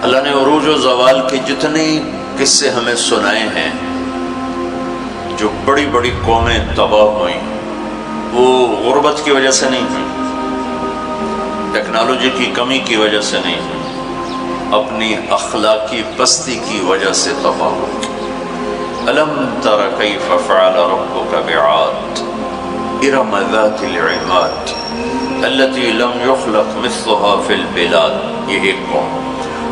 اللہ نے عروج و زوال کے جتنے قصے ہمیں سنائے ہیں، جو بڑی بڑی قومیں تباہ ہوئیں، وہ غربت کی وجہ سے نہیں ہوئی، ٹیکنالوجی کی کمی کی وجہ سے نہیں ہوئی، اپنی اخلاقی پستی کی وجہ سے تباہ ہوئی۔ ألم تر كيف فعل ربك بعاد إرم ذات العماد التي لم يخلق مثلها في البلاد، یہ ایک قوم،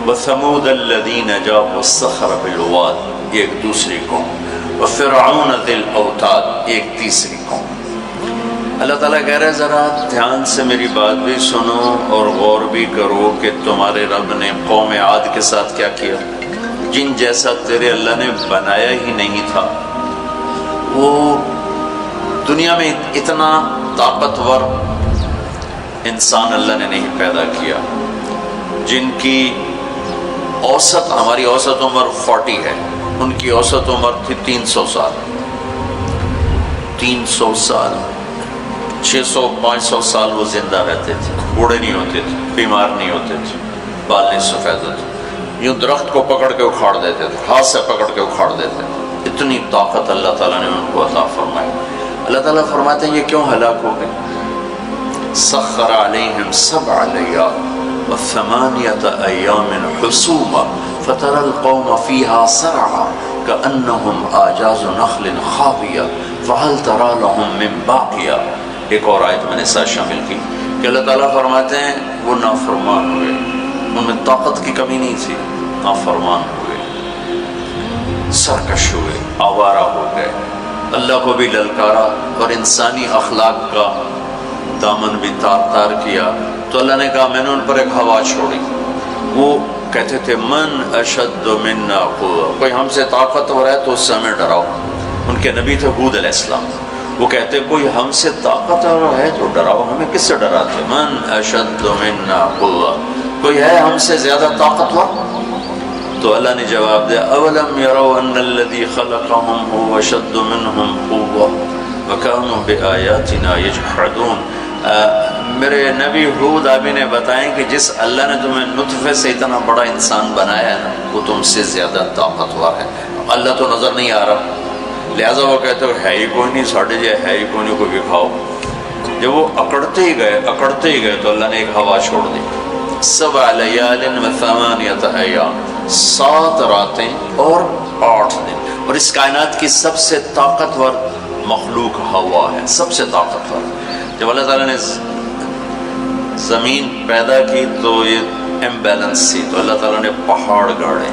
وثمود الذين جابوا الصخر بالواد، یہ ایک دوسری قوم، وفرعون ذي الأوتاد، ایک تیسری قوم۔ اللہ تعالیٰ کہہ رہے ذرا دھیان سے میری بات بھی سنو اور غور بھی کرو کہ تمہارے رب نے قوم عاد کے ساتھ کیا کیا، جن جیسا تیرے اللہ نے بنایا ہی نہیں تھا۔ وہ دنیا میں اتنا طاقتور انسان اللہ نے نہیں پیدا کیا، جن کی اوسط، ہماری اوسط عمر 40 ہے، ان کی اوسط عمر تھی 300 سال، 300 سال، 600-500 سال وہ زندہ رہتے تھے، بوڑھے نہیں ہوتے تھے، بیمار نہیں ہوتے تھے، بال نہیں سفید ہوتے، یوں درخت کو پکڑ کے اکھاڑ دیتے تھے، ہاتھ سے پکڑ کے اکھاڑ دیتے تھے، اتنی طاقت اللہ تعالیٰ نے ان کو عطا فرمائی۔ اللہ تعالیٰ فرماتے ہیں یہ کیوں ہلاک ہو گئے؟ سخر علیہم 7 لیال و8 ایام حسوما فتری القوم فیہا سرعا کأنہم اعجاز نخل خاویہ فہل تری لہم من باقیہ۔ ایک اور آیت میں نے ساتھ شامل کی کہ اللہ تعالیٰ فرماتے ہیں وہ نافرمان ہوئے، ان میں طاقت کی کمی نہیں تھی، نافرمان ہوئے، سرکش ہوئے، آوارہ ہو گئے، اللہ کو بھی للکارا اور انسانی اخلاق کا دامن بھی تار تار کیا۔ تو اللہ نے کہا میں نے ان پر ایک ہوا چھوڑی، وہ کہتے تھے من اشد منا قوة، کوئی ہم سے طاقتور ہے تو اس سے ہمیں ڈراؤ۔ ان کے نبی تھے ہود علیہ السلام، وہ کہتے کوئی ہم سے طاقتور ہے تو ڈراؤ، ہمیں کس سے ڈراتے؟ من اشد منا قوة، کوئی ہے ہم سے زیادہ طاقتور؟ تو اللہ نے جواب دیا اولم یروا ان الذی خلقهم هو اشد منهم قوة وكانوا بآیاتنا یجحدون۔ میرے نبی ہود ابھی نے بتائیں کہ جس اللہ نے تمہیں نطفے سے اتنا بڑا انسان بنایا ہے نا، وہ تم سے زیادہ طاقتور ہے۔ اللہ تو نظر نہیں آ رہا، لہٰذا وہ کہتے ہو ہے ہی کوئی نہیں، ساڑھے جائے ہے ہی کوئی نہیں، کوئی دکھاؤ۔ جب وہ اکڑتے ہی گئے تو اللہ نے ایک ہوا چھوڑ دی، 7 لیال و8 ایام، 7 راتیں اور 8 دن۔ اور اس کائنات کی سب سے طاقتور مخلوق ہوا ہے، سب سے طاقتور۔ جب اللہ تعالیٰ نے زمین پیدا کی تو یہ امبیلنس تھی، تو اللہ تعالیٰ نے پہاڑ گاڑے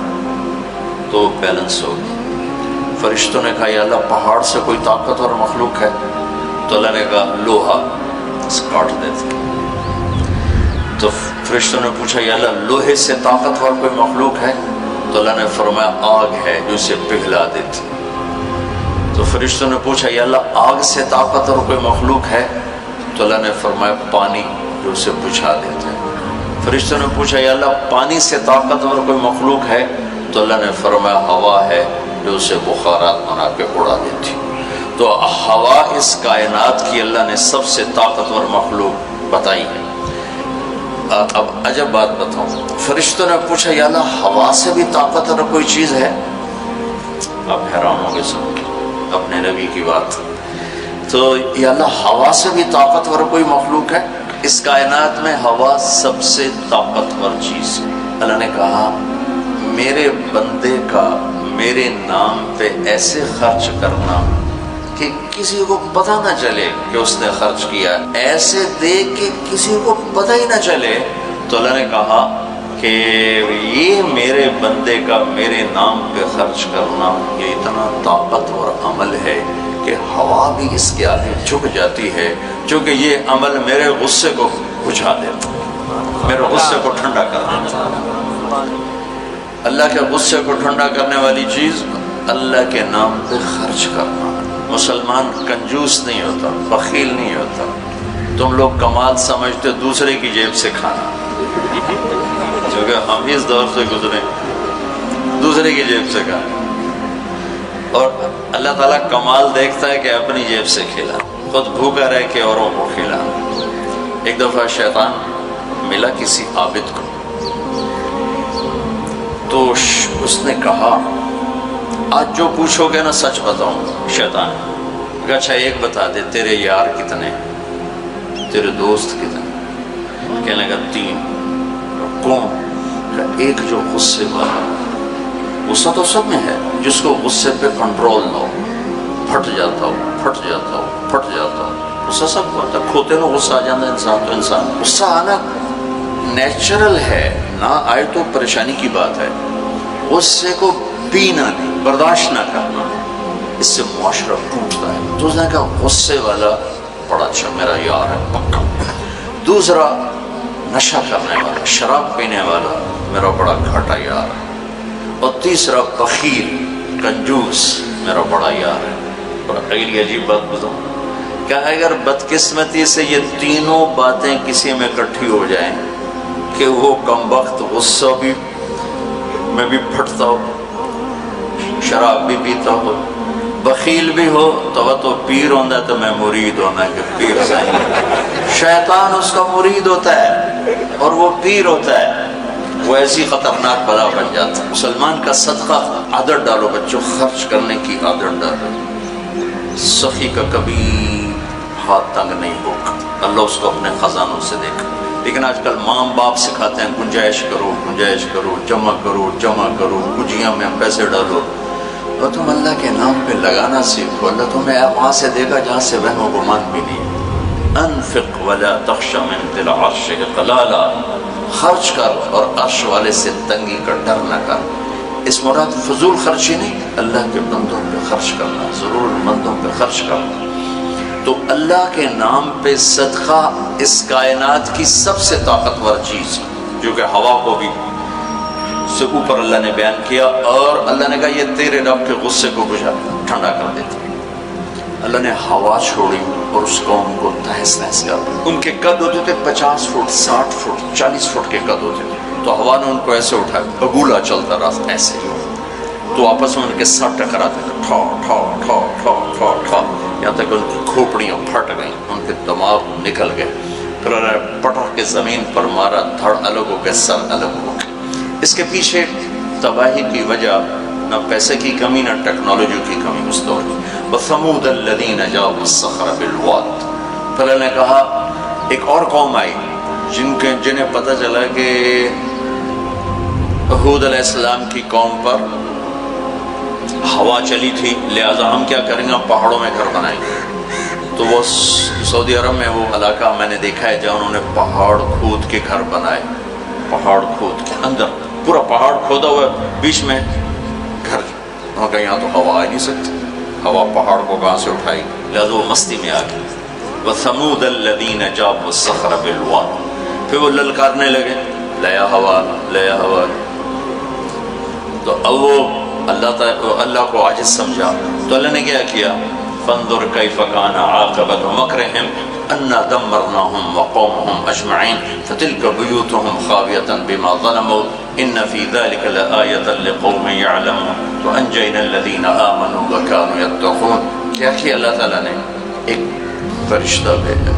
تو بیلنس ہو گئی۔ فرشتوں نے کہا یا اللہ پہاڑ سے کوئی طاقتور مخلوق ہے؟ تو اللہ نے کہا لوہا، کاٹ دیتے۔ تو فرشتوں نے پوچھا یا اللہ لوہے سے طاقتور کوئی مخلوق ہے؟ تو اللہ نے فرمایا آگ ہے جو اسے پگھلا دیتی۔ تو فرشتوں نے پوچھا یا اللہ آگ سے طاقتور کوئی مخلوق ہے؟ تو اللہ نے فرمایا پانی جو اسے بجھا دیتا ہے۔ فرشتوں نے پوچھا یا اللہ پانی سے طاقتور کوئی مخلوق ہے؟ تو اللہ نے فرمایا ہوا ہے جو اسے بخارات بنا کے اڑا دیتی۔ تو ہوا اس کائنات کی اللہ نے سب سے طاقتور مخلوق بتائی ہے۔ اب عجب بات بتاؤں، فرشتوں نے پوچھا یا اللہ ہوا سے بھی طاقتور کوئی چیز ہے؟ اب حیران ہو گئے سب اپنے نبی کی بات۔ تو یا اللہ ہوا سے بھی طاقتور کوئی مخلوق ہے؟ اس کائنات میں ہوا سب سے طاقتور چیز ہے۔ اللہ نے کہا میرے بندے کا میرے نام پہ ایسے خرچ کرنا کہ کسی کو پتہ نہ چلے کہ اس نے خرچ کیا، ایسے دے کہ کسی کو پتہ ہی نہ چلے۔ تو اللہ نے کہا کہ یہ میرے بندے کا میرے نام پہ خرچ کرنا یہ اتنا طاقتور عمل ہے کہ ہوا بھی اس کے آگے جھک جاتی ہے، چونکہ یہ عمل میرے غصے کو بجھا دیتا، میرے غصے کو ٹھنڈا کر دیتا۔ اللہ کے غصے کو ٹھنڈا کرنے والی چیز اللہ کے نام پہ خرچ کرنا۔ مسلمان کنجوس نہیں ہوتا، بخیل نہیں ہوتا۔ تم لوگ کمال سمجھتے دوسرے کی جیب سے کھانا، کیونکہ ہم اس دور سے گزرے دوسرے کی جیب سے کھانا، اور اللہ تعالیٰ کمال دیکھتا ہے کہ اپنی جیب سے کھلا، خود بھوکا رہ کے اوروں کو کھلا۔ ایک دفعہ شیطان ملا کسی عابد کو، اس نے کہا آج جو پوچھو گے نا سچ بتاؤں. شیطان کہ اچھا ایک بتا دے، تیرے یار کتنے، تیرے دوست کتنے؟ کہنے لگا 3. کون؟ ایک جو غصے والا. غصہ تو سب میں ہے، جس کو غصے پہ کنٹرول نہ ہو، پھٹ جاتا ہو پھٹ جاتا ہو پھٹ جاتا ہو. غصہ سب کو آتا ہے، کھوتے نو غصہ آ جاتا ہے انسان. تو انسان غصہ آنا نیچرل ہے، نہ آئے تو پریشانی کی بات ہے. غصے کو پینا نہیں، برداشت نہ کرنا، اس سے معاشرہ ٹوٹتا ہے. تو اس نے کہا غصے والا بڑا اچھا میرا یار ہے پکا. دوسرا نشہ کرنے والا، شراب پینے والا میرا بڑا گھاٹا یار ہے. اور تیسرا بخیل کنجوس میرا بڑا یار ہے. اور اگلی عجیب بات بتاؤں، کیا اگر بدقسمتی سے یہ تینوں باتیں کسی میں اکٹھی ہو جائیں کہ وہ کم وقت غصہ بھی میں بھی پھٹتا ہو، شراب بھی پیتا ہو، بخیل بھی ہو، تو پیر ہوتا ہے تو میں مرید ہونا کہ پیر صحیح. شیطان اس کا مرید ہوتا ہے اور وہ پیر ہوتا ہے. وہ ایسی خطرناک بلا بن جاتا ہے. مسلمان کا صدقہ عادت ڈالو بچوں، خرچ کرنے کی عادت ڈالو. سخی کا کبھی ہاتھ تنگ نہیں ہوگا، اللہ اس کو اپنے خزانوں سے دیکھا. لیکن آج کل ماں باپ سکھاتے ہیں گنجائش کرو گنجائش کرو، جمع کرو جمع کرو، گجیاں میں پیسے ڈالو. اور تم اللہ کے نام پہ لگانا سیکھو، اللہ تمہیں وہاں سے دے گا جہاں سے وہم و گمان بھی نہیں. انفق ولا تخش من ذی العرش قلالا، خرچ کر اور عرش والے سے تنگی کا ڈر نہ کر. اس مراد فضول خرچی نہیں، اللہ کے بندوں پہ خرچ کرنا، ضرور مندوں پہ خرچ کرنا. تو اللہ کے نام پہ صدقہ اس کائنات کی سب سے طاقتور چیز، جو کہ ہوا کو بھی سے اوپر اللہ نے بیان کیا. اور اللہ نے کہا یہ تیرے رب کے غصے کو بجھا ٹھنڈا کر دیتا. اللہ نے ہوا چھوڑی اور اس قوم کو تہس نہس کر دیا. ان کے قد ہوتے تھے 50 فٹ 60 فٹ 40 فٹ کے قد ہوتے تھے. تو ہوا نے ان کو ایسے اٹھایا، بگولا چلتا رہا ایسے. تو آپس میں ان کے سر ٹکراتے تھے، ٹھا ٹھا ٹھا ٹھا ٹھا ٹھا، یہاں تک ان کی کھوپڑیاں پھٹ گئیں، ان کے دماغ نکل گئے. پھر انہوں نے پٹخ کے زمین پر مارا، دھڑ الگ ہو گئے، سر الگ ہو گئے. اس کے پیچھے تباہی کی وجہ نہ پیسے کی کمی نہ ٹیکنالوجی کی کمی اس دور کی. وَثَمُودَ الَّذِينَ جَابُوا الصَّخْرَ بِالْوَادِ. پھر اللہ نے کہا ایک اور قوم آئی جنہیں پتہ چلا کہ ہود علیہ السلام کی قوم پر ہوا چلی تھی، لہٰذا ہم کیا کریں گے، ہم پہاڑوں میں گھر بنائیں گے. تو وہ سعودی عرب میں وہ علاقہ میں نے دیکھا ہے جہاں انہوں نے پہاڑ کھود کے گھر بنائے. پہاڑ کھود کے اندر پورا پہاڑ کھودا ہوا، بیچ میں گھر. وہاں کہ یہاں تو ہوا آ نہیں سکتی، ہوا پہاڑ کو کہاں سے اٹھائی، لہٰذا وہ مستی میں آ گئی. وَثَمُودَ الَّذِينَ جَابُوا الصَّخْرَ بِالْوَادِ. پھر وہ للکارنے لگے، لیا ہوا لیا ہوا. تو اب وہ اللہ کو عاجز سمجھا. تو اللہ نے کیا کیا، فانظر کیف کان عاقبۃ مکرہم انا دمرناہم وقومہم اجمعین فتلک بیوتہم خاویۃ بما ظلموا ان فی ذلک لآیۃ لقوم یعلمون وانجینا الذین آمنوا وکانوا یتقون. کیا کیا اللہ تعالیٰ نے، ایک فرشتہ بھیجا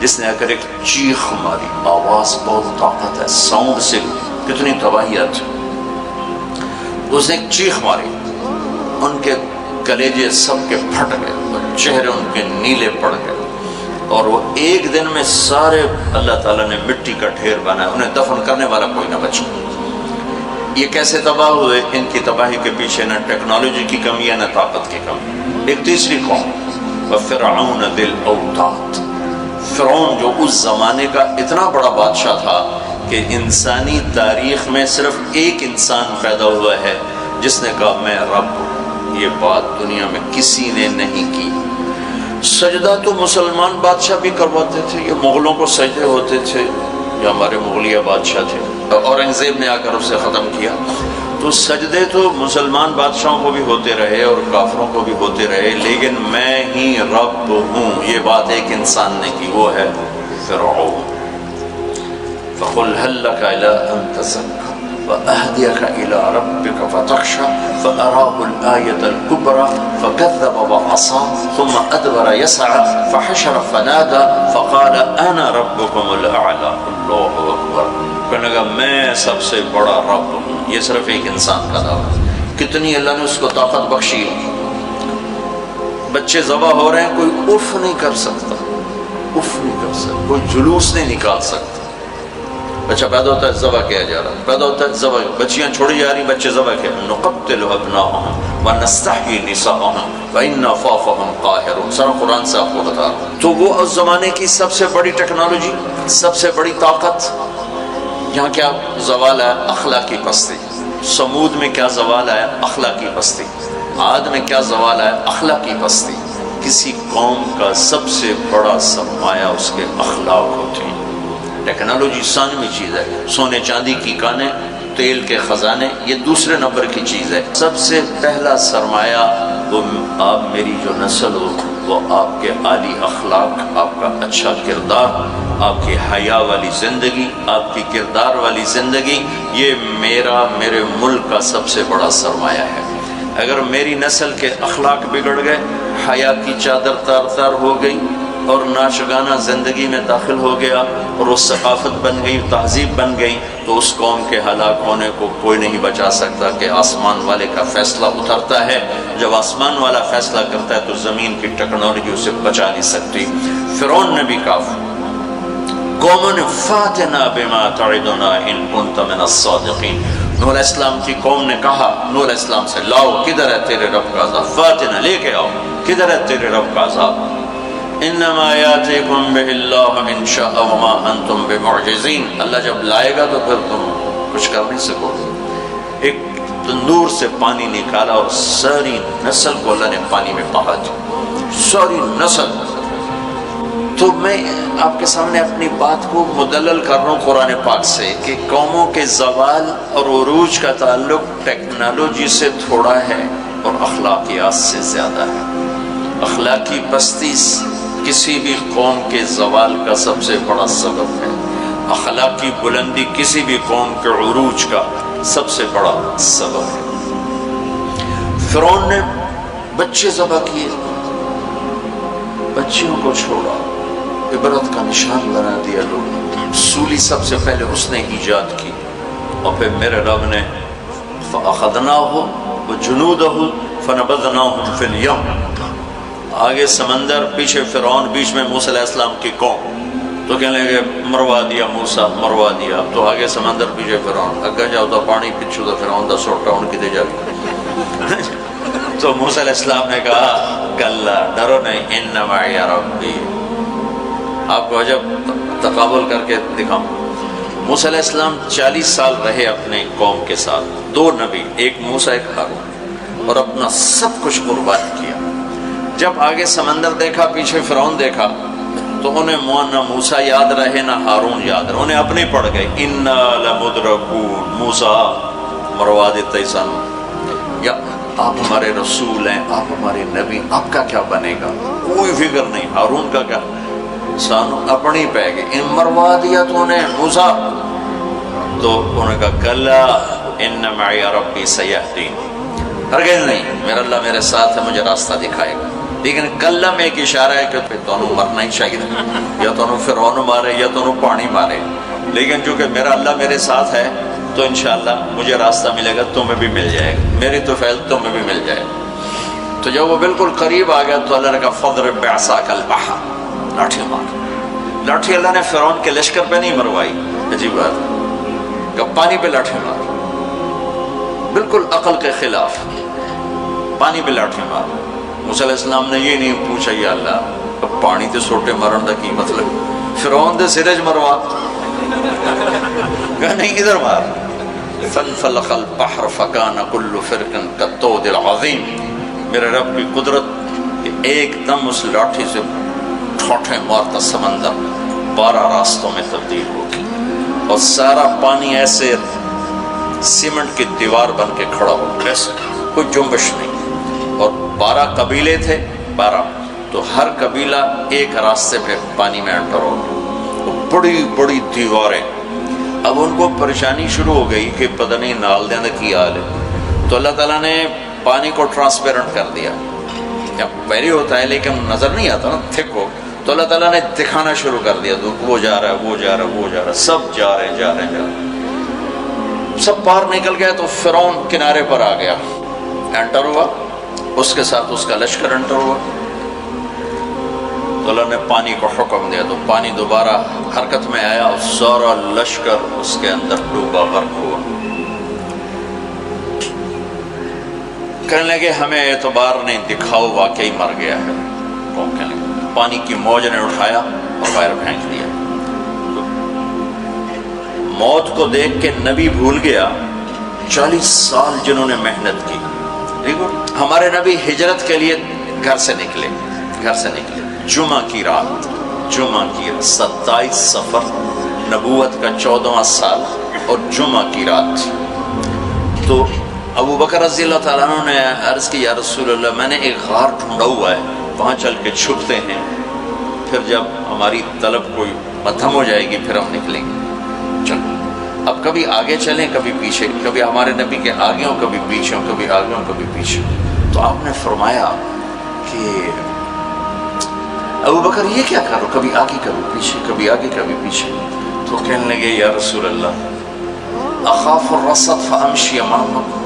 جس نے اگر ایک چیخ ماری، آواز بہت طاقت ہے، ساؤنڈ سے کتنی تباہیات. اس نے ایک چیخ ماری، ان کے کلیجے سب کے پھٹ گئے اور چہرے ان کے نیلے پڑ گئے. اور وہ ایک دن میں سارے اللہ تعالیٰ نے مٹی کا ڈھیر بنایا، انہیں دفن کرنے والا کوئی نہ بچا. یہ کیسے تباہ ہوئے؟ ان کی تباہی کے پیچھے نہ ٹیکنالوجی کی کمی ہے نہ طاقت کی کمی. ایک تیسری قوم، وَفِرْعَوْنَ ذِي الْأَوْتَادِ. فرعون جو اس زمانے کا اتنا بڑا بادشاہ تھا کہ انسانی تاریخ میں صرف ایک انسان پیدا ہوا ہے جس نے کہا میں رب ہوں. یہ بات دنیا میں کسی نے نہیں کی. سجدہ تو مسلمان بادشاہ بھی کرواتے تھے، یہ مغلوں کو سجدے ہوتے تھے، جو ہمارے مغلیہ بادشاہ تھے، اورنگزیب نے آ کر اسے ختم کیا. تو سجدے تو مسلمان بادشاہوں کو بھی ہوتے رہے اور کافروں کو بھی ہوتے رہے، لیکن میں ہی رب ہوں یہ بات ایک انسان نے کی، وہ ہے فرعون. فَقُلْ هَلْ لَكَ إِلَىٰ أَن تَزَكَّىٰ وَأَهْدِيَكَ إِلَىٰ رَبِّكَ فَتَخْشَىٰ فَأَرَاهُ الْآيَةَ الْكُبْرَىٰ فَكَذَّبَ وَعَصَىٰ ثُمَّ أَدْبَرَ يَسْعَىٰ فَحَشَرَ فَنَادَىٰ فَقَالَ أَنَا رَبُّكُمُ الْأَعْلَىٰ. اللہ اکبر. کہنے لگا میں سب سے بڑا رب ہوں. یہ صرف ایک انسان کا دعویٰ ہے. کتنی اللہ نے اس کو طاقت بخشی. بچے ذبح ہو رہے ہیں، کوئی اف نہیں کر سکتا، اف نہیں کر سکتا، کوئی جلوس نہیں نکال سکتا. بچہ پیدا ہوتا ہے ذبح کیا جا رہا ہے، پیدا ہوتا ہے ذبح، بچیاں چھوڑی جا رہی، بچے ذبح کیا. نقتل ابناءهم ونستحيي نساءهم فإنا فوقهم قاهرون. سارا قرآن سے آپ کو بتا رہا ہوں. تو وہ اس زمانے کی سب سے بڑی ٹیکنالوجی، سب سے بڑی طاقت. یہاں کیا زوال ہے؟ اخلاقی پستی. سمود میں کیا زوال ہے؟ اخلاقی پستی. عاد میں کیا زوال ہے؟ اخلاقی پستی. کسی قوم کا سب سے بڑا سرمایہ اس کے اخلاق ہوتے ہیں. ٹیکنالوجی ثانوی چیز ہے، سونے چاندی کی کانیں، تیل کے خزانے، یہ دوسرے نمبر کی چیز ہے. سب سے پہلا سرمایہ وہ آپ میری جو نسل ہو، وہ آپ کے عالی اخلاق، آپ کا اچھا کردار، آپ کی حیا والی زندگی، آپ کی کردار والی زندگی. یہ میرے ملک کا سب سے بڑا سرمایہ ہے. اگر میری نسل کے اخلاق بگڑ گئے، حیا کی چادر تار تار ہو گئی اور ناشگانہ زندگی میں داخل ہو گیا اور وہ ثقافت بن گئی، تہذیب بن گئی، تو اس قوم کے ہلاک ہونے کو کوئی نہیں بچا سکتا. کہ آسمان والے کا فیصلہ اترتا ہے، جب آسمان والا فیصلہ کرتا ہے تو زمین کی ٹیکنالوجی اسے بچا نہیں سکتی. فرعون نے بھی کہا قوموں نے فاتنا بما تعدنا ان کنت من الصادقین. نوح علیہ السلام کی قوم نے کہا نوح علیہ السلام سے، لاؤ کدھر ہے تیرے رب کا عذاب، فاتنا لے کے آؤ، کدھر ہے تیرے رب کا عذاب. انما یاتیکم بہ اللہ ان شاء وما انتم بمعجزین. اللہ جب لائے گا تو پھر تم کچھ کر نہیں سکو گے. ایک تندور سے پانی نکالا اور ساری نسل کو اللہ نے پانی میں پکا دیا، ساری نسل. تو میں آپ کے سامنے اپنی بات کو مدلل کر رہا ہوں قرآن پاک سے کہ قوموں کے زوال اور عروج کا تعلق ٹیکنالوجی سے تھوڑا ہے اور اخلاقیات سے زیادہ ہے. اخلاقی پستی کسی بھی قوم کے زوال کا سب سے بڑا سبب ہے. اخلاقی بلندی کسی بھی قوم کے عروج کا سب سے بڑا سبب ہے. فرعون نے بچے ذبح کیے، بچیوں کو چھوڑا، عبرت کا نشان بنا دیا لوگ. سولی سب سے پہلے اس نے ایجاد کی اور پھر میرے رب نے فَأَخَذْنَاهُ وَجُنُودَهُ فَنَبَذْنَاهُمْ فِي الْيَمِّ. آگے سمندر، پیچھے فرعون، بیچ میں موسیٰ علیہ السلام کی قوم. تو کہنے لگے مروا دیا موسیٰ، مروا دیا. تو آگے سمندر، پیچھے فرعون. اگے جاؤ تو پانی، پچھو تو فرعون دا سوٹا ان کی دے جائے. تو موسیٰ علیہ السلام نے کہا کلا، ڈرو نہیں، ان معی ربی. آپ کو عجب تقابل کر کے دکھاؤں. موسیٰ علیہ السلام 40 سال رہے اپنے قوم کے ساتھ، 2 نبی، ایک موسیٰ ایک ہارون، اور اپنا سب کچھ قربان کیا. جب آگے سمندر دیکھا، پیچھے فرعون دیکھا، تو انہیں نہ موسیٰ یاد رہے نہ ہارون یاد رہے، انہیں اپنے پڑ گئے. انا لمدرکون، موسیٰ مروا دیتے سن، یا آپ ہمارے رسول ہیں، آپ ہمارے نبی، آپ کا کیا بنے گا؟ کوئی فکر نہیں. ہارون کا کیا؟ سانو اپنی پہ گئی. ان مروا دیا تو انہیں موسیٰ. تو انہوں نے کہا کلا ان معی ربی سیہدین. ہرگز نہیں، میرا اللہ میرے ساتھ ہے، مجھے راستہ دکھائے گا. لیکن کلا میں ایک اشارہ ہے کہ تو انہوں مرنا ہی چاہیے، یا تو انہوں فرعون مارے یا تو انہوں پانی مارے. لیکن چونکہ میرا اللہ میرے ساتھ ہے تو انشاءاللہ مجھے راستہ ملے گا، تمہیں بھی مل جائے گا، میری تو فیض تمہیں بھی مل جائے گا. تو جب وہ بالکل قریب آ گیا تو اللہ نے کہا فضرب بعصاک البحر، لاٹھی مار. لاٹھی اللہ نے فرعون کے لشکر پہ نہیں مروائی، عجیب بات ہے، کہ پانی پہ لاٹھی مار، بالکل عقل کے خلاف، پانی پہ لاٹھی مار. موسیٰ علیہ السلام نے یہ نہیں پوچھا یا اللہ اب پانی تے سوٹے مارن دا کی مطلب، فرعون دے سرج مروا. کہا نہیں ادھر مار. فانفلق البحر فکان کل فرق کالطود العظیم. میرے رب کی قدرت کہ ایک دم اس لاٹھی سے ٹھوٹے مارتا سمندر 12 راستوں میں تبدیل ہو گئی اور سارا پانی ایسے سیمنٹ کی دیوار بن کے کھڑا ہو گیا، کوئی جنبش نہیں. اور 12 قبیلے تھے، 12، تو ہر قبیلہ ایک راستے پہ پانی میں انٹر ہو گیا، بڑی بڑی دیواریں. اب ان کو پریشانی شروع ہو گئی کہ پتہ نہیں نال دیں کی حال ہے. تو اللہ تعالیٰ نے پانی کو ٹرانسپیرنٹ کر دیا. پہلے ہوتا ہے لیکن نظر نہیں آتا نا، تھک ہو، تو اللہ تعالیٰ نے دکھانا شروع کر دیا، تو وہ جا رہا ہے، وہ جا رہا ہے، وہ جا رہا ہے، سب جا رہے جا رہے جا رہے، سب پار نکل گیا تو فرعون کنارے پر آ گیا، انٹر ہوا، اس کے ساتھ اس کا لشکر انٹر ہوا۔ تو اللہ نے پانی کو حکم دیا تو پانی دوبارہ حرکت میں آیا اور سارا لشکر اس کے اندر ڈوبا، غرق ہوا۔ کہنے لگے ہمیں اعتبار نہیں، دکھاؤ واقعی مر گیا ہے۔ کہنے لگے پانی کی موج نے اٹھایا اور باہر پھینک دیا۔ موت کو دیکھ کے نبی بھول گیا 40 سال جنہوں نے محنت کی۔ ہمارے نبی ہجرت کے لیے گھر سے نکلے، جمعہ کی رات 27 صفر، نبوت کا 14واں سال اور جمعہ کی رات تھی۔ تو ابو بکر رضی اللہ تعالیٰ عنہ نے عرض کی یا رسول اللہ میں نے ایک غار ڈھونڈا ہوا ہے، وہاں چل کے چھپتے ہیں، پھر جب ہماری طلب کوئی ختم ہو جائے گی پھر ہم نکلیں گے۔ چلو اب کبھی آگے چلیں کبھی پیچھے، کبھی ہمارے نبی کے آگے ہوں کبھی پیچھے ہوں، کبھی آگے ہوں کبھی پیچھے۔ تو آپ نے فرمایا کہ ابو بکر یہ کیا کرو، کبھی آگے کبھی پیچھے، کبھی آگے کبھی پیچھے۔ تو کہنے لگے یا رسول اللہ اخاف الرصد فامشی امامک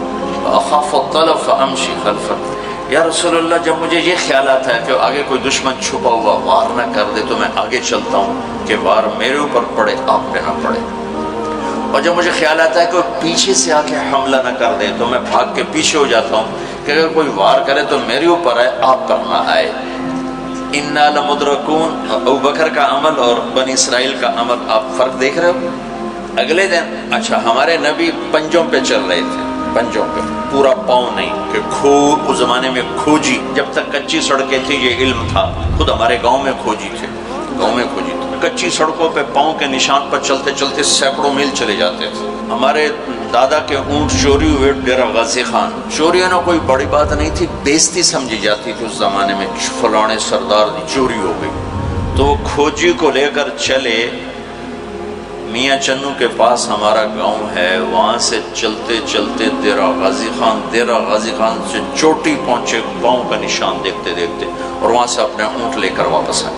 واخاف الطلب فامشی خلفک۔ یا رسول اللہ جب مجھے یہ خیال آتا ہے کہ آگے کوئی دشمن چھپا ہوا وار نہ کر دے تو میں آگے چلتا ہوں کہ وار میرے اوپر پڑے آپ پہ نہ پڑے، اور جب مجھے خیال آتا ہے کہ وہ پیچھے سے آ کے حملہ نہ کر دے تو میں بھاگ کے پیچھے ہو جاتا ہوں کہ اگر کوئی وار کرے تو میرے اوپر آئے آپ پر نہ آئے۔ انا لمدرکون، ابو بکر کا عمل اور بنی اسرائیل کا عمل آپ فرق دیکھ رہے ہو۔ اگلے دن اچھا ہمارے نبی پنجوں پہ چل رہے تھے، پنجوں پہ، پورا پاؤں نہیں کہ اس زمانے میں کھوجی، جب تک کچی سڑکیں تھی یہ علم تھا، خود ہمارے گاؤں میں کھوجی تھے، گاؤں میں کھوجی تھے، کچی سڑکوں پہ پاؤں کے نشان پر چلتے چلتے سینکڑوں میل چلے جاتے تھے۔ ہمارے دادا کے اونٹ چوری ہوئے ڈیرہ غازی خان، چوری ہونا کوئی بڑی بات نہیں تھی، بےزتی سمجھی جاتی تھی اس زمانے میں، فلانے سردار دی چوری ہو گئی، تو وہ کھوجی کو لے کر چلے میاں چنو کے پاس ہمارا گاؤں ہے، وہاں سے چلتے چلتے ڈیرہ غازی خان سے چوٹی پہنچے، پاؤں کا نشان دیکھتے دیکھتے، اور وہاں سے اپنے اونٹ لے کر واپس آئے۔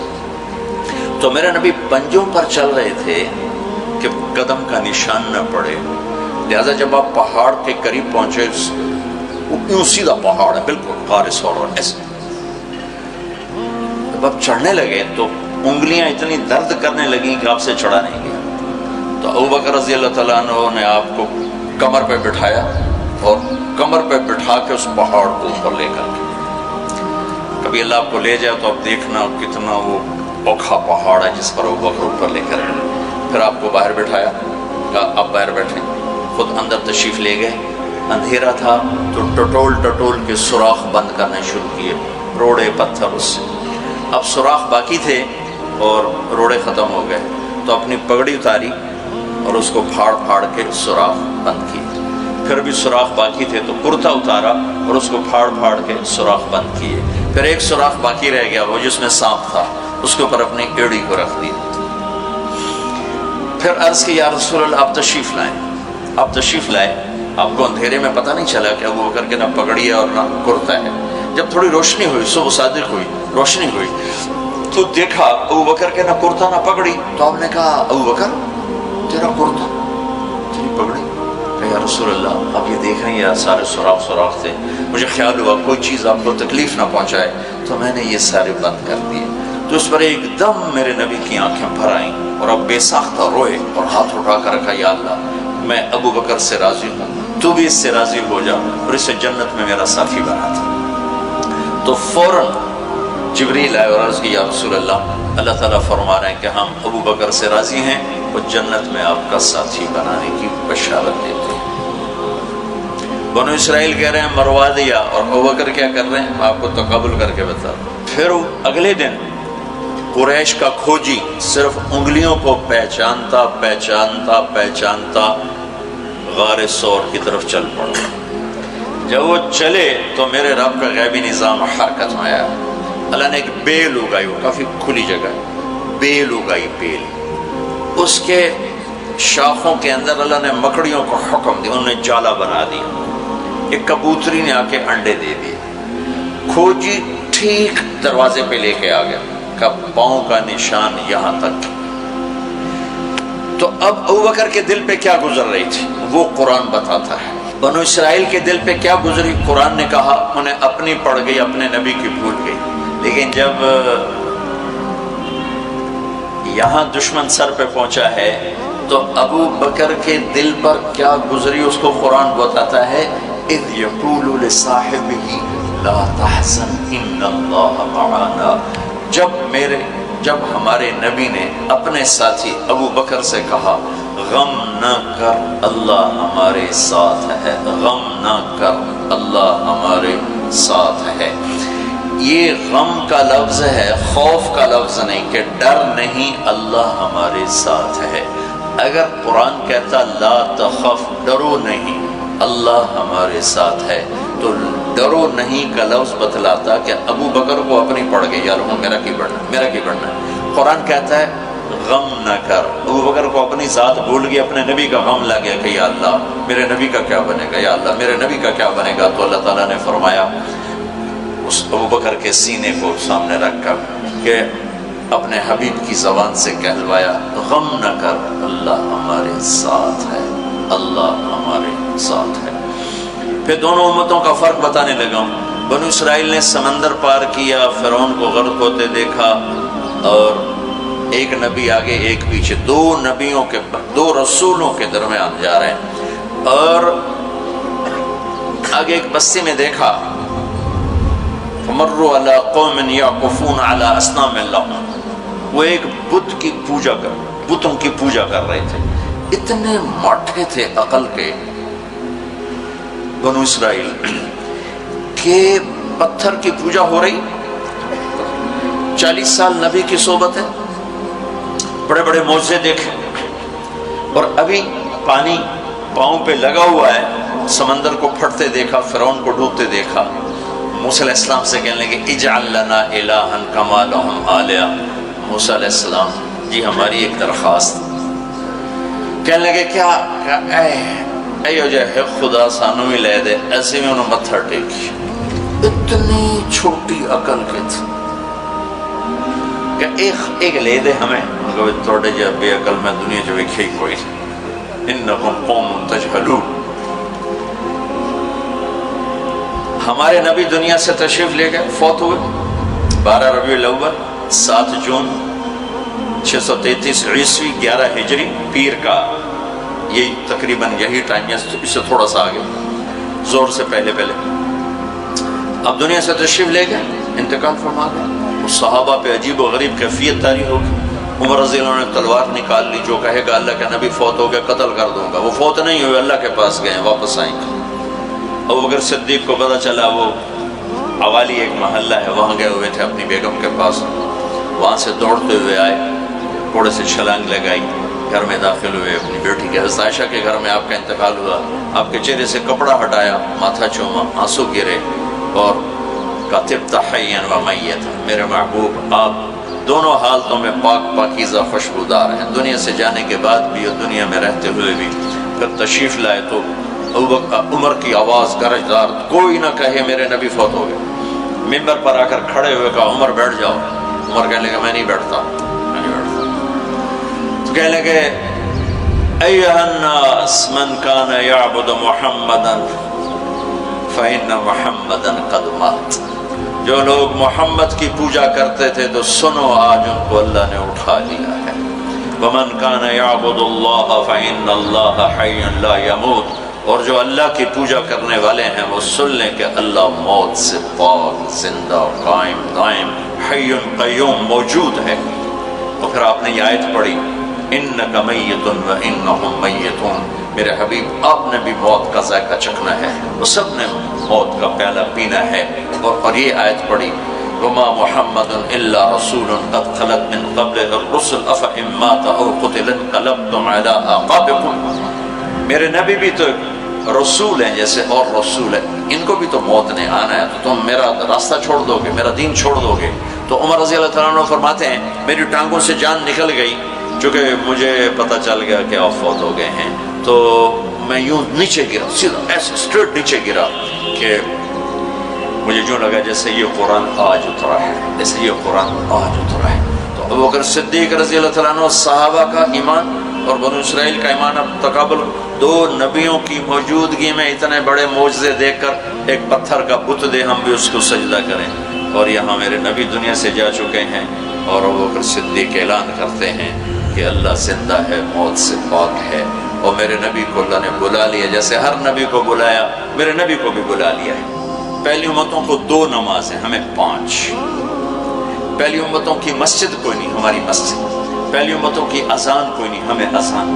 تو میرے نبی پنجوں پر چل رہے تھے کہ قدم کا نشان نہ پڑے، لہذا جب آپ پہاڑ کے قریب پہنچے، یوں سیدھا پہاڑ ہے بالکل غار ثور ایسے، جب آپ چڑھنے لگے تو انگلیاں اتنی درد کرنے لگیں کہ آپ سے چڑھا نہیں گیا۔ تو ابو بکر رضی اللہ تعالیٰ عنہ نے آپ کو کمر پہ بٹھایا اور کمر پہ بٹھا کے اس پہاڑ کو اوپر لے کر کے، کبھی اللہ آپ کو لے جائے تو آپ دیکھنا کتنا وہ اوکھا پہاڑ ہے جس پر ابو بکر اوپر لے کر گئے۔ پھر آپ کو باہر بٹھایا، کہا آپ باہر بیٹھیں، خود اندر تشریف لے گئے۔ اندھیرا تھا تو ٹٹول کے سوراخ بند کرنے شروع کیے، روڑے پتھر اس سے، اب سوراخ باقی تھے اور روڑے ختم ہو گئے، تو اپنی پگڑی اتاری اور اس کو پھاڑ کے سوراخ بند کیے۔ پھر بھی سوراخ باقی تھے تو کرتا اتارا اور اس کو پھاڑ کے سوراخ بند کیے۔ پھر ایک سوراخ باقی رہ گیا، وہ جس میں سانپ تھا، اس کے اوپر اپنی ایڑی کو رکھ دی۔ پھر عرض کی یا رسول اللہ آپ تشریف لائیں۔ آپ کو اندھیرے میں پتہ نہیں چلا کہ ابو بکر کے نہ پگڑی ہے اور نہ کرتا ہے۔ جب تھوڑی روشنی ہوئی، صبح صادق ہوئی، روشنی ہوئی تو دیکھا ابو بکر کے نہ کرتا نہ پگڑی۔ تو آپ نے کہا ابو بکر تیرا کرتا تیری پگڑی؟ کہ یا رسول اللہ آپ یہ دیکھ رہے ہیں سارے سوراخ تھے، مجھے خیال ہوا کوئی چیز آپ کو تکلیف نہ پہنچائے تو میں نے یہ سارے بند کر دیے۔ تو اس پر ایک دم میرے نبی کی آنکھیں بھر آئیں اور اب بے ساختہ روئے اور ہاتھ اٹھا کر رکھا یا اللہ میں ابو بکر سے راضی ہوں، تو بھی اس سے راضی ہو جا اور اسے جنت میں میرا ساتھی بنا تھا۔ تو فوراً جبریل آئے اور عرض کی یا رسول اللہ، اللہ تعالیٰ فرما رہے ہیں کہ ہم ابو بکر سے راضی ہیں اور جنت میں آپ کا ساتھی بنانے کی بشارت دیتے ہیں۔ بنو اسرائیل کہہ رہے ہیں مروا دیا، اور ابو بکر کیا کر رہے ہیں آپ کو تقابل کر کے بتا۔ پھر اگلے دن قریش کا کھوجی صرف انگلیوں کو پہچانتا غار ثور کی طرف چل پڑا۔ جب وہ چلے تو میرے رب کا غیبی نظام حرکت میں آیا۔ اللہ نے ایک بیل اگائی، وہ کافی کھلی جگہ، بیل اگائی، بیل، اس کے شاخوں کے اندر اللہ نے مکڑیوں کو حکم دیا، انہوں نے جالا بنا دیا، ایک کبوتری نے آ کے انڈے دے دیے، کھوجی ٹھیک دروازے پہ لے کے آ گیا، کا پاؤں کا نشان یہاں تک. تو اب ابوبکر کے دل پہ کیا گزر رہی تھی وہ قرآن بتاتا ہے. بنو اسرائیل کے دل پہ کیا گزری قرآن نے کہا انہیں اپنی پڑ گئی, اپنے نبی کی بھول گئی. لیکن جب یہاں دشمن سر پہ پہنچا ہے تو ابو بکر کے دل پر کیا گزری اس کو قرآن بتاتا ہے. اذ یقول لصاحبہ لا تحزن ان اللہ معنا. جب ہمارے نبی نے اپنے ساتھی ابو بکر سے کہا غم نہ کر اللہ ہمارے ساتھ ہے, غم نہ کر اللہ ہمارے ساتھ ہے. یہ غم کا لفظ ہے, خوف کا لفظ نہیں کہ ڈر نہیں, اللہ ہمارے ساتھ ہے. اگر قرآن کہتا لا تخف ڈرو نہیں اللہ ہمارے ساتھ ہے تو ڈرو نہیں کا لفظ بتلاتا کہ ابو بکر کو اپنی پڑ گئی, یار میرا کی بڑھنا. قرآن کہتا ہے غم نہ کر. ابو بکر کو اپنی ذات بھول گئی, اپنے نبی کا غم لگ گیا کہ یا اللہ میرے نبی کا کیا بنے گا, یا اللہ میرے نبی کا کیا بنے گا. تو اللہ تعالیٰ نے فرمایا اس ابو بکر کے سینے کو سامنے رکھ کر کہ اپنے حبیب کی زبان سے کہلوایا غم نہ کر اللہ ہمارے ساتھ ہے, اللہ ہمارے ساتھ ہے. پھر دونوں امتوں کا فرق بتانے لگا ہوں. بنو اسرائیل نے سمندر پار کیا, فرعون کو غرق ہوتے دیکھا, اور ایک نبی آگے ایک پیچھے, دو رسولوں کے درمیان جا رہے ہیں. اور آگے ایک بستی میں دیکھا فمروا علی قوم یعکفون علی اصنام لہم, وہ ایک بتوں کی پوجا کر رہے تھے. اتنے ماٹھے تھے عقل کے بنو اسرائیل کہ پتھر کی پوجا ہو رہی. 40 سال نبی کی صحبت ہے, بڑے بڑے معجزے دیکھے, اور ابھی پانی پاؤں پہ لگا ہوا ہے. سمندر کو پھٹتے دیکھا, فرعون کو ڈوبتے دیکھا. موسیٰ علیہ السلام سے کہنے لگے اجعل لنا الہا کما لہم آلیہ. موسیٰ علیہ السلام جی ہماری ایک درخواست. کہنے لگے کیا اے جو ہے خدا سانو ہی لے دے. ایسے میں انہوں متھر ٹیکی. اتنی چھوٹی عقل کے تھے کہ ایک لے دے ہمیں. ان کو توڑے جا بے عقل میں دنیا جو ایک ہی کوئی انکم قوم تجہلون. ہمارے نبی دنیا سے تشریف لے گئے, فوت ہوئے 12 ربیع الاول 7 جون 633 عیسوی 11 ہجری پیر کا. یہی تقریباً یہی ٹائم ہے, اس سے تھوڑا سا آگے, زور سے پہلے. اب دنیا سے تشریف لے گئے, انتقال فرما گئے. اس صحابہ پہ عجیب و غریب کیفیت طاری ہوگی. عمر رضی اللہ عنہ نے تلوار نکال لی, جو کہے گا اللہ کا نبی فوت ہو گیا قتل کر دوں گا. وہ فوت نہیں ہوئے, اللہ کے پاس گئے, واپس آئیں گے. ابوبکر صدیق کو پتہ چلا, وہ عوالی ایک محلہ ہے وہاں گئے ہوئے تھے اپنی بیگم کے پاس. وہاں سے دوڑتے ہوئے آئے, گھوڑے سے چھلانگ لگائی, گھر میں داخل ہوئے. اپنی بیٹی کے حضرت عائشہ کے گھر میں آپ کا انتقال ہوا. آپ کے چہرے سے کپڑا ہٹایا, ماتھا چوما, آنسو گرے, اور کہا طبت حیا و میتا. میرے محبوب آپ دونوں حالتوں میں پاکیزہ خوشبودار ہیں, دنیا سے جانے کے بعد بھی اور دنیا میں رہتے ہوئے بھی. پھر تشریف لائے تو عمر کی آواز گرجدار, کوئی نہ کہے میرے نبی فوت ہو گئے. ممبر پر آ کر کھڑے ہوئے کہا عمر بیٹھ جاؤ. عمر کہنے لگے میں نہیں بیٹھتا. تو کہنے لگے ایھا الناس من کان یعبد محمدا فإن محمدا قد مات. جو لوگ محمد کی پوجا کرتے تھے تو سنو آج ان کو اللہ نے اٹھا لیا ہے. ومن کان یعبد اللہ فإن اللہ حی لا یموت. اور جو اللہ کی پوجا کرنے والے ہیں وہ سن لیں کہ اللہ موت سے پاک, زندہ, قائم دائم, حی قیوم موجود ہے. اور پھر آپ نے یہ آیت پڑھی انک میت و انہم میتون. میرے حبیب آپ نے بھی موت کا ذائقہ چکھنا ہے, وہ سب نے موت کا پیالہ پینا ہے. اور یہ آیت پڑھی وما محمد الا رسول قد خلت من قبلہ الرسل افإن مات او قتل انقلبتم علی اعقابکم. میرے نبی بھی تو رسول ہیں جیسے اور رسول ہیں, ان کو بھی تو موت نے آنا ہے, تو تم میرا راستہ چھوڑ دو گے, میرا دین چھوڑ دو گے. تو عمر رضی اللہ تعالیٰ عنہ فرماتے ہیں میری ٹانگوں سے جان نکل گئی, چونکہ مجھے پتہ چل گیا کہ آپ فوت ہو گئے ہیں. تو میں یوں نیچے گرا, سیدھا ایسے اسٹریٹ نیچے گرا کہ مجھے جو لگا جیسے یہ قرآن آج اترا ہے، جیسے یہ قرآن آج اترا ہے۔ تو ابوبکر صدیق رضی اللہ تعالیٰ عنہ صحابہ کا ایمان اور بنو اسرائیل کا ایمان اب تقابل، دو نبیوں کی موجودگی میں اتنے بڑے معجزے دیکھ کر ایک پتھر کا بت دے ہم بھی اس کو سجدہ کریں، اور یہاں میرے نبی دنیا سے جا چکے ہیں اور ابوبکر صدیق اعلان کرتے ہیں کہ اللہ زندہ ہے، موت سے پاک ہے، اور میرے نبی کو اللہ نے بلا لیا جیسے ہر نبی کو بلایا، میرے نبی کو بھی بلا لیا ہے۔ پہلی امتوں کو 2 نمازیں، ہمیں 5۔ پہلی امتوں کی مسجد کوئی نہیں، ہماری مسجد۔ پہلی امتوں کی اذان کوئی نہیں، ہمیں اذان۔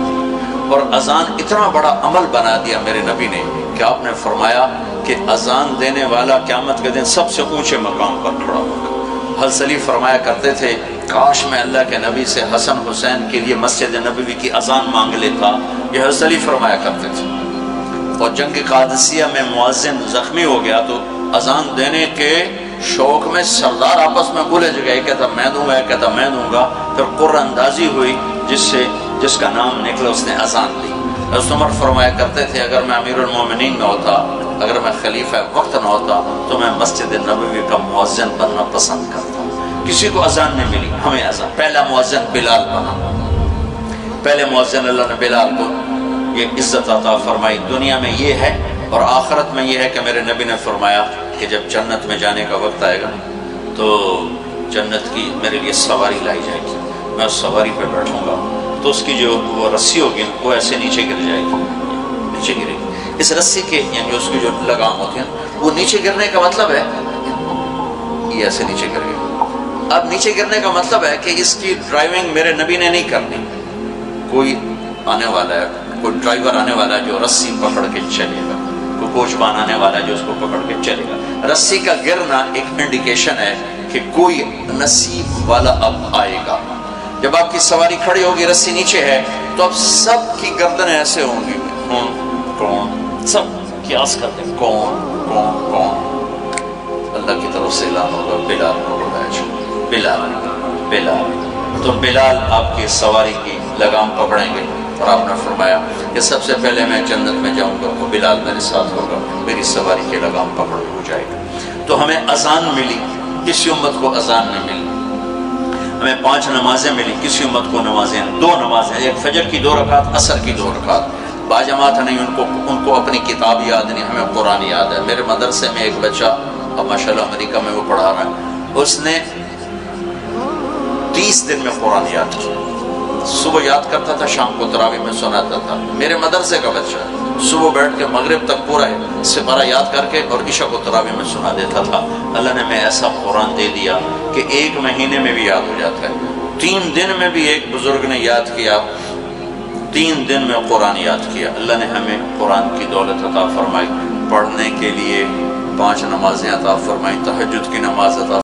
اور اذان اتنا بڑا عمل بنا دیا میرے نبی نے کہ آپ نے فرمایا کہ اذان دینے والا قیامت کے دن سب سے اونچے مقام پر کھڑا ہوگا۔ حضرت علی فرمایا کرتے تھے کاش میں اللہ کے نبی سے حسن حسین کے لیے مسجد نبوی کی اذان مانگ لیتا، یہ حضرت علی فرمایا کرتے تھے۔ اور جنگ قادسیہ میں مؤذن زخمی ہو گیا تو اذان دینے کے شوق میں سردار آپس میں بولے جگہ، ایک کہتا میں دوں گا، ایک کہتا میں دوں گا، پھر قرہ اندازی ہوئی جس کا نام نکلا اس نے اذان دی۔ حضرت عمر فرمایا کرتے تھے اگر میں امیر المومنین نہ ہوتا، اگر میں خلیفہ وقت نہ ہوتا تو میں مسجد نبوی کا مؤذن بننا پسند کرتا۔ کسی کو اذان نہیں ملی، ہمیں اذان۔ پہلا مؤذن بلال بنا، پہلے مؤذن اللہ نے بلال کو یہ عزت عطا فرمائی۔ دنیا میں یہ ہے اور آخرت میں یہ ہے کہ میرے نبی نے فرمایا کہ جب جنت میں جانے کا وقت آئے گا تو جنت کی میرے لیے سواری لائی جائے گی، میں اس سواری پہ بیٹھوں گا تو اس کی جو وہ رسی ہوگی وہ ایسے نیچے گر جائے گی، نیچے گرے گی۔ اس رسی کے یعنی اس کی جو لگام ہوتی ہے وہ نیچے گرنے کا مطلب ہے یہ ایسے نیچے گر گئی۔ اب نیچے گرنے کا مطلب ہے کہ اس کی ڈرائیونگ میرے نبی نے نہیں کرنی، کوئی آنے والا ہے، کوئی ڈرائیور آنے والا ہے جو رسی پکڑ کے چلے گا، کوئی کوچبان آنے والا ہے جو اس کو پکڑ کے چلے گا۔ رسی کا گرنا ایک انڈیکیشن ہے کہ کوئی نصیب والا اب آئے گا۔ جب آپ کی سواری کھڑی ہوگی، رسی نیچے ہے، تو اب سب کی گردنیں ایسے ہوں گی، کون، سب قیاس کرتے ہیں کون کون کون۔ اللہ کی طرف سے اعلان ہوگا بلال کو بلایا جائے، بلال بلال۔ تو بلال آپ کی سواری کی لگام پکڑیں گے اور آپ نے فرمایا کہ سب سے پہلے میں جنت میں جاؤں گا تو بلال میرے ساتھ ہوگا، میری سواری کی لگام پکڑ ہو جائے گا۔ تو ہمیں اذان ملی، کسی امت کو اذان نہیں ملی۔ ہمیں 5 نمازیں ملی، کسی امت کو نمازیں 2 نمازیں، ایک فجر کی 2 رکعت، عصر کی 2 رکعت۔ باجماعت نہیں، ان کو اپنی کتاب یاد نہیں، ہمیں قرآن یاد ہے۔ میرے مدرسے میں ایک بچہ اب ماشاءاللہ امریکہ میں وہ پڑھا رہا ہے، اس نے 30 دن میں قرآن یاد کیا۔ صبح یاد کرتا تھا، شام کو تراویح میں سناتا تھا۔ میرے مدرسے کا بچہ صبح بیٹھ کے مغرب تک پورا سپارہ یاد کر کے اور عشاء کو تراویح میں سنا دیتا تھا۔ اللہ نے میں ایسا قرآن دے دیا کہ 1 مہینے میں بھی یاد ہو جاتا ہے۔ 3 دن میں بھی ایک بزرگ نے یاد کیا، 3 دن میں قرآن یاد کیا۔ اللہ نے ہمیں قرآن کی دولت عطا فرمائی، پڑھنے کے لیے 5 نمازیں عطا فرمائی، تہجد کی نماز عطا